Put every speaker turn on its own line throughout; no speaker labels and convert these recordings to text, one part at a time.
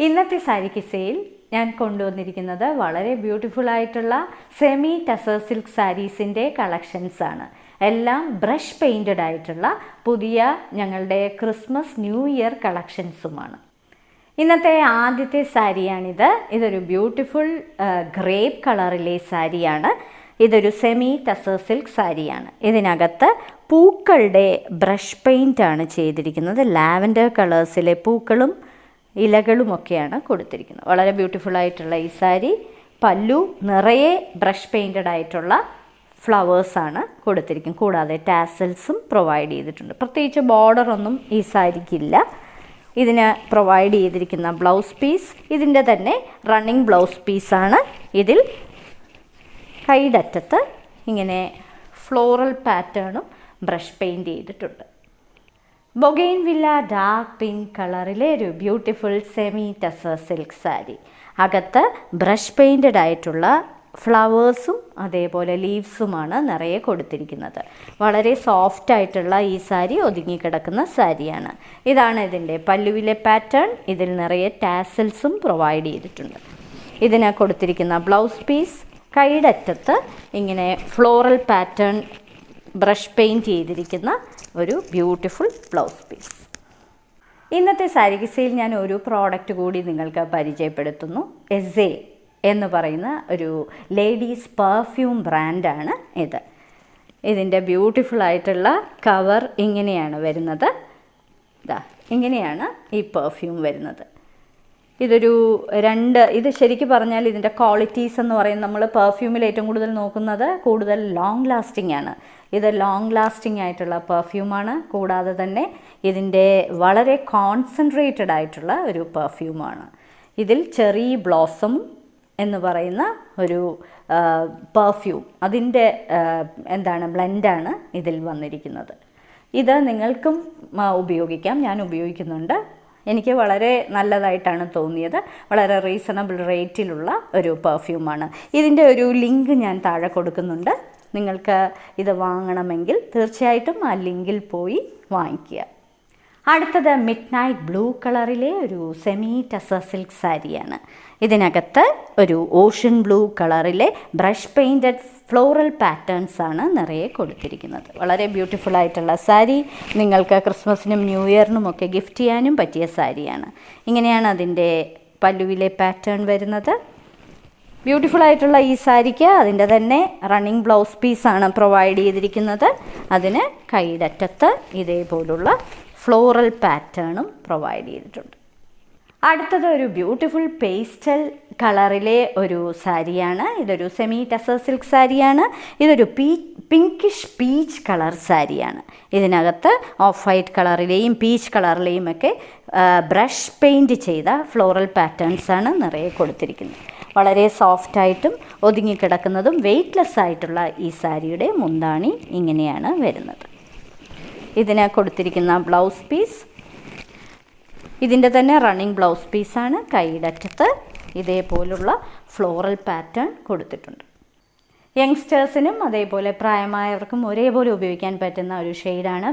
ഇന്നത്തെ സാരി കിസയിൽ ഞാൻ കൊണ്ടുവന്നിരിക്കുന്നത് വളരെ ബ്യൂട്ടിഫുൾ ആയിട്ടുള്ള സെമി ടസർ സിൽക്ക് സാരീസിൻ്റെ കളക്ഷൻസാണ്. എല്ലാം ബ്രഷ് പെയിൻറ്റഡ് ആയിട്ടുള്ള പുതിയ ഞങ്ങളുടെ ക്രിസ്മസ് ന്യൂ ഇയർ കളക്ഷൻസുമാണ്. ഇന്നത്തെ ആദ്യത്തെ സാരിയാണിത്. ഇതൊരു ബ്യൂട്ടിഫുൾ ഗ്രേപ്പ് കളറിലെ സാരിയാണ്. ഇതൊരു സെമി ടസർ സിൽക്ക് സാരിയാണ്. ഇതിനകത്ത് പൂക്കളുടെ ബ്രഷ് പെയിൻ്റാണ് ചെയ്തിരിക്കുന്നത്. ലാവൻഡർ കളേഴ്സിലെ പൂക്കളും ഇലകളുമൊക്കെയാണ് കൊടുത്തിരിക്കുന്നത്. വളരെ ബ്യൂട്ടിഫുൾ ആയിട്ടുള്ള ഈ സാരി പല്ലു നിറയെ ബ്രഷ് പെയിൻറ്റഡ് ആയിട്ടുള്ള ഫ്ലവേഴ്സാണ് കൊടുത്തിരിക്കുന്നത്. കൂടാതെ ടാസൽസും പ്രൊവൈഡ് ചെയ്തിട്ടുണ്ട്. പ്രത്യേകിച്ച് ബോർഡറൊന്നും ഈ സാരിക്കില്ല. ഇതിന് പ്രൊവൈഡ് ചെയ്തിരിക്കുന്ന ബ്ലൗസ് പീസ് ഇതിൻ്റെ തന്നെ റണ്ണിങ് ബ്ലൗസ് പീസാണ്. ഇതിൽ കൈയുടെ അറ്റത്ത് ഇങ്ങനെ ഫ്ലോറൽ പാറ്റേണും ബ്രഷ് പെയിൻറ്റ് ചെയ്തിട്ടുണ്ട്. ബൊഗെയിൻവില്ല ഡാർക്ക് പിങ്ക് കളറിലെ ഒരു beautiful semi tussar silk sari. അകത്ത് ബ്രഷ് പെയിൻറ്റഡ് ആയിട്ടുള്ള ഫ്ലവേഴ്സും അതേപോലെ ലീവ്സുമാണ് നിറയെ കൊടുത്തിരിക്കുന്നത്. വളരെ സോഫ്റ്റ് ആയിട്ടുള്ള ഈ സാരി ഒതുങ്ങിക്കിടക്കുന്ന സാരിയാണ്. ഇതാണ് ഇതിൻ്റെ പല്ലുവിലെ പാറ്റേൺ. ഇതിൽ നിറയെ ടാസൽസും പ്രൊവൈഡ് ചെയ്തിട്ടുണ്ട്. ഇതിന് കൊടുത്തിരിക്കുന്ന ബ്ലൗസ് പീസ് കൈയുടെ അറ്റത്ത് ഇങ്ങനെ ഫ്ലോറൽ പാറ്റേൺ ബ്രഷ് പെയിൻറ്റ് ചെയ്തിരിക്കുന്ന ഒരു ബ്യൂട്ടിഫുൾ ബ്ലൗസ് പീസ്. ഇന്നത്തെ സാരി കിസയിൽ ഞാൻ ഒരു പ്രോഡക്റ്റ് കൂടി നിങ്ങൾക്ക് പരിചയപ്പെടുത്തുന്നു. എസേ എന്ന് പറയുന്ന ഒരു ലേഡീസ് പെർഫ്യൂം ബ്രാൻഡാണ് ഇത്. ഇതിൻ്റെ ബ്യൂട്ടിഫുൾ ആയിട്ടുള്ള കവർ ഇങ്ങനെയാണ് വരുന്നത്. ഇങ്ങനെയാണ് ഈ പെർഫ്യൂം വരുന്നത്. ഇത് ശരിക്കും പറഞ്ഞാൽ ഇതിൻ്റെ ക്വാളിറ്റീസ് എന്ന് പറയുന്നത് നമ്മൾ പെർഫ്യൂമിൽ ഏറ്റവും കൂടുതൽ നോക്കുന്നത് കൂടുതൽ ലോങ് ലാസ്റ്റിംഗ് ആണ്. ഇത് ലോങ് ലാസ്റ്റിംഗ് ആയിട്ടുള്ള പെർഫ്യൂമാണ്. കൂടാതെ തന്നെ ഇതിൻ്റെ വളരെ കോൺസെൻട്രേറ്റഡ് ആയിട്ടുള്ള ഒരു പെർഫ്യൂമാണ്. ഇതിൽ ചെറി ബ്ലോസം എന്ന് പറയുന്ന ഒരു പെർഫ്യൂം അതിൻ്റെ ബ്ലെൻഡാണ് ഇതിൽ വന്നിരിക്കുന്നത്. ഇത് നിങ്ങൾക്കും ഉപയോഗിക്കാം. ഞാൻ ഉപയോഗിക്കുന്നുണ്ട്. എനിക്ക് വളരെ നല്ലതായിട്ടാണ് തോന്നിയത്. വളരെ റീസണബിൾ റേറ്റിലുള്ള ഒരു പെർഫ്യൂമാണ്. ഇതിൻ്റെ ഒരു ലിങ്ക് ഞാൻ താഴെ കൊടുക്കുന്നുണ്ട്. നിങ്ങൾക്ക് ഇത് വാങ്ങണമെങ്കിൽ തീർച്ചയായിട്ടും ആ ലിങ്കിൽ പോയി വാങ്ങിക്കുക. അടുത്തത് മിഡ് നൈറ്റ് ബ്ലൂ കളറിലെ ഒരു സെമി ടസർ സിൽക്ക് സാരിയാണ്. ഇതിനകത്ത് ഒരു ഓഷ്യൻ ബ്ലൂ കളറിലെ ബ്രഷ് പെയിൻറ്റഡ് ഫ്ലോറൽ പാറ്റേൺസ് ആണ് നിറയെ കൊടുത്തിരിക്കുന്നത്. വളരെ ബ്യൂട്ടിഫുൾ ആയിട്ടുള്ള സാരി. നിങ്ങൾക്ക് ക്രിസ്മസിനും ന്യൂ ഇയറിനും ഒക്കെ ഗിഫ്റ്റ് ചെയ്യാനും പറ്റിയ സാരിയാണ്. ഇങ്ങനെയാണ് അതിൻ്റെ പല്ലുവിലെ പാറ്റേൺ വരുന്നത്. ബ്യൂട്ടിഫുൾ ആയിട്ടുള്ള ഈ സാരിക്ക് അതിൻ്റെ തന്നെ റണ്ണിങ് ബ്ലൗസ് പീസാണ് പ്രൊവൈഡ് ചെയ്തിരിക്കുന്നത്. അതിന് കൈയുടെ അറ്റത്ത് ഇതേപോലുള്ള ഫ്ലോറൽ പാറ്റേണും പ്രൊവൈഡ് ചെയ്തിട്ടുണ്ട്. അടുത്തത് ഒരു ബ്യൂട്ടിഫുൾ പേസ്റ്റൽ കളറിലെ ഒരു സാരിയാണ്. ഇതൊരു സെമി ടസർ സിൽക്ക് സാരിയാണ്. ഇതൊരു പിങ്കിഷ് പീച്ച് കളർ സാരിയാണ്. ഇതിനകത്ത് ഓഫ് വൈറ്റ് കളറിലെയും പീച്ച് കളറിലെയും ഒക്കെ ബ്രഷ് പെയിൻറ്റ് ചെയ്ത ഫ്ലോറൽ പാറ്റേൺസാണ് നിറയെ കൊടുത്തിരിക്കുന്നത്. വളരെ സോഫ്റ്റായിട്ടും ഒതുങ്ങിക്കിടക്കുന്നതും വെയ്റ്റ്ലെസ് ആയിട്ടുള്ള ഈ സാരിയുടെ മുന്താണി ഇങ്ങനെയാണ് വരുന്നത്. ഇതിന് കൊടുത്തിരിക്കുന്ന ബ്ലൗസ് പീസ് ഇതിൻ്റെ തന്നെ റണ്ണിങ് ബ്ലൗസ് പീസാണ്. കൈയുടെ അറ്റത്ത് ഇതേപോലുള്ള ഫ്ലോറൽ പാറ്റേൺ കൊടുത്തിട്ടുണ്ട്. യങ്സ്റ്റേഴ്സിനും അതേപോലെ പ്രായമായവർക്കും ഒരേപോലെ ഉപയോഗിക്കാൻ പറ്റുന്ന ഒരു ഷെയ്ഡാണ്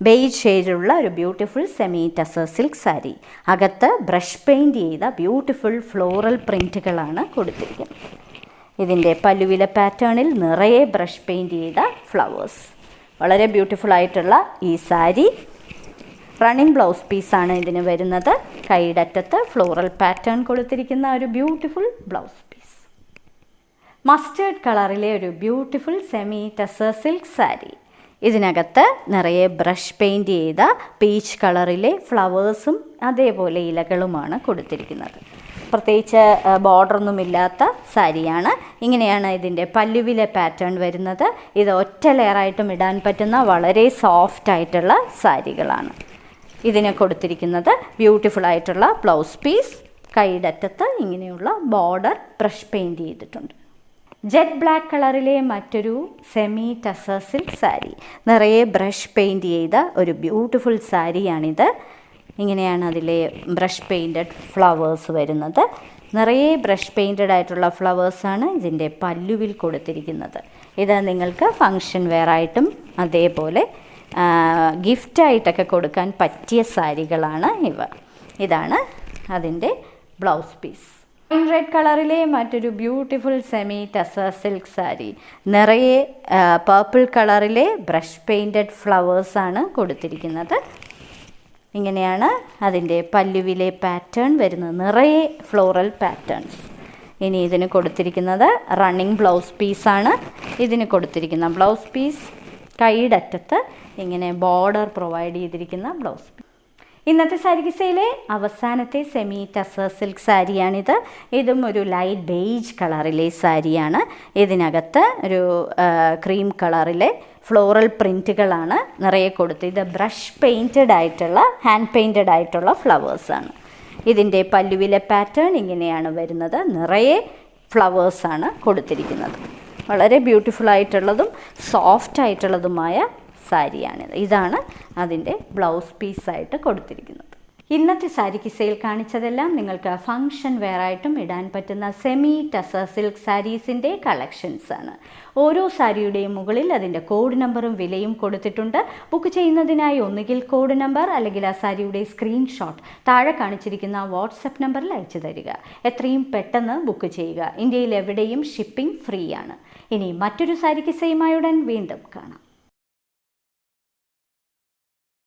ബെയ്ജ് ഷെയ്ഡിലുള്ള ഒരു beautiful semi tussar silk sari. അകത്ത് ബ്രഷ് പെയിൻറ്റ് ചെയ്ത ബ്യൂട്ടിഫുൾ ഫ്ലോറൽ പ്രിൻറ്റുകളാണ് കൊടുത്തിരിക്കുന്നത്. ഇതിൻ്റെ പല്ലുവിലെ പാറ്റേണിൽ നിറയെ ബ്രഷ് പെയിൻറ്റ് ചെയ്ത ഫ്ലവേഴ്സ്. വളരെ ബ്യൂട്ടിഫുൾ ആയിട്ടുള്ള ഈ സാരി റണ്ണിങ് ബ്ലൗസ് പീസാണ് ഇതിന് വരുന്നത്. കൈയുടെ അറ്റത്ത് ഫ്ലോറൽ പാറ്റേൺ കൊടുത്തിരിക്കുന്ന ഒരു ബ്യൂട്ടിഫുൾ ബ്ലൗസ് പീസ്. മസ്റ്റേർഡ് കളറിലെ ഒരു beautiful semi tussar silk sari. ഇതിനകത്ത് നിറയെ ബ്രഷ് പെയിൻറ്റ് ചെയ്ത പീച്ച് കളറിലെ ഫ്ലവേഴ്സും അതേപോലെ ഇലകളുമാണ് കൊടുത്തിരിക്കുന്നത്. പ്രത്യേകിച്ച് ബോർഡറൊന്നുമില്ലാത്ത സാരിയാണ്. ഇങ്ങനെയാണ് ഇതിൻ്റെ പല്ലുവിലെ പാറ്റേൺ വരുന്നത്. ഇത് ഒറ്റ ലെയറായിട്ടും ഇടാൻ പറ്റുന്ന വളരെ സോഫ്റ്റ് ആയിട്ടുള്ള സാരികളാണ്. ഇതിന് കൊടുത്തിരിക്കുന്നത് ബ്യൂട്ടിഫുൾ ആയിട്ടുള്ള ബ്ലൗസ് പീസ്. കൈയുടെ അറ്റത്ത് ഇങ്ങനെയുള്ള ബോർഡർ ബ്രഷ് പെയിൻറ്റ് ചെയ്തിട്ടുണ്ട്. ജെറ്റ് ബ്ലാക്ക് കളറിലെ മറ്റൊരു സെമി ടസർ സിൽക്ക് സാരി. നിറയെ ബ്രഷ് പെയിൻറ്റ് ചെയ്ത ഒരു ബ്യൂട്ടിഫുൾ സാരിയാണിത്. ഇങ്ങനെയാണ് അതിലെ ബ്രഷ് പെയിൻറ്റഡ് ഫ്ലവേഴ്സ് വരുന്നത്. നിറയെ ബ്രഷ് പെയിൻറ്റഡ് ആയിട്ടുള്ള ഫ്ലവേഴ്സാണ് ഇതിൻ്റെ പല്ലുവിൽ കൊടുത്തിരിക്കുന്നത്. ഇത് നിങ്ങൾക്ക് ഫങ്ഷൻ വെയറായിട്ടും അതേപോലെ ഗിഫ്റ്റായിട്ടൊക്കെ കൊടുക്കാൻ പറ്റിയ സാരികളാണ് ഇവ. ഇതാണ് അതിൻ്റെ ബ്ലൗസ് പീസ്. റെഡ് കളറിലെ മറ്റൊരു beautiful semi tussar silk sari. നിറയെ പർപ്പിൾ കളറിലെ ബ്രഷ് പെയിൻറ്റഡ് ഫ്ലവേഴ്സാണ് കൊടുത്തിരിക്കുന്നത്. ഇങ്ങനെയാണ് അതിൻ്റെ പല്ലുവിലെ പാറ്റേൺ വരുന്നത്, നിറയെ ഫ്ലോറൽ പാറ്റേൺസ്. ഇനി ഇതിന് കൊടുത്തിരിക്കുന്നത് റണ്ണിങ് ബ്ലൗസ് പീസാണ്. ഇതിന് കൊടുത്തിരിക്കുന്ന ബ്ലൗസ് പീസ് കൈയുടെ അറ്റത്ത് ഇങ്ങനെ ബോർഡർ പ്രൊവൈഡ് ചെയ്തിരിക്കുന്ന ബ്ലൗസ് പീസ്. ഇന്നത്തെ സാരി കിസയിലെ അവസാനത്തെ സെമി ടസർ സിൽക്ക് സാരിയാണിത്. ഇതും ഒരു ലൈറ്റ് ബേജ് കളറിലെ സാരിയാണ്. ഇതിനകത്ത് ഒരു ക്രീം കളറിലെ ഫ്ലോറൽ പ്രിൻറ്റുകളാണ് നിറയെ കൊടുത്ത്. ഇത് ബ്രഷ് പെയിൻറ്റഡ് ആയിട്ടുള്ള, ഹാൻഡ് പെയിൻറ്റഡ് ആയിട്ടുള്ള ഫ്ലവേഴ്സാണ്. ഇതിൻ്റെ പല്ലുവിലെ പാറ്റേൺ ഇങ്ങനെയാണ് വരുന്നത്. നിറയെ ഫ്ലവേഴ്സാണ് കൊടുത്തിരിക്കുന്നത്. വളരെ ബ്യൂട്ടിഫുൾ ആയിട്ടുള്ളതും സോഫ്റ്റ് ആയിട്ടുള്ളതുമായ സാരിയാണിത്. ഇതാണ് അതിൻ്റെ ബ്ലൗസ് പീസായിട്ട് കൊടുത്തിരിക്കുന്നത്. ഇന്നത്തെ സാരി കിസയിൽ കാണിച്ചതെല്ലാം നിങ്ങൾക്ക് ഫങ്ഷൻ വെയറായിട്ടും ഇടാൻ പറ്റുന്ന സെമി ടസർ സിൽക്ക് സാരീസിൻ്റെ കളക്ഷൻസാണ്. ഓരോ സാരിയുടെയും മുകളിൽ അതിൻ്റെ കോഡ് നമ്പറും വിലയും കൊടുത്തിട്ടുണ്ട്. ബുക്ക് ചെയ്യുന്നതിനായി ഒന്നുകിൽ കോഡ് നമ്പർ അല്ലെങ്കിൽ ആ സാരിയുടെ സ്ക്രീൻഷോട്ട് താഴെ കാണിച്ചിരിക്കുന്ന വാട്സപ്പ് നമ്പറിൽ അയച്ചു തരിക. എത്രയും പെട്ടെന്ന് ബുക്ക് ചെയ്യുക. ഇന്ത്യയിൽ എവിടെയും ഷിപ്പിംഗ് ഫ്രീ ആണ്. ഇനി മറ്റൊരു സാരി കിസയുമായി ഉടൻ വീണ്ടും കാണാം.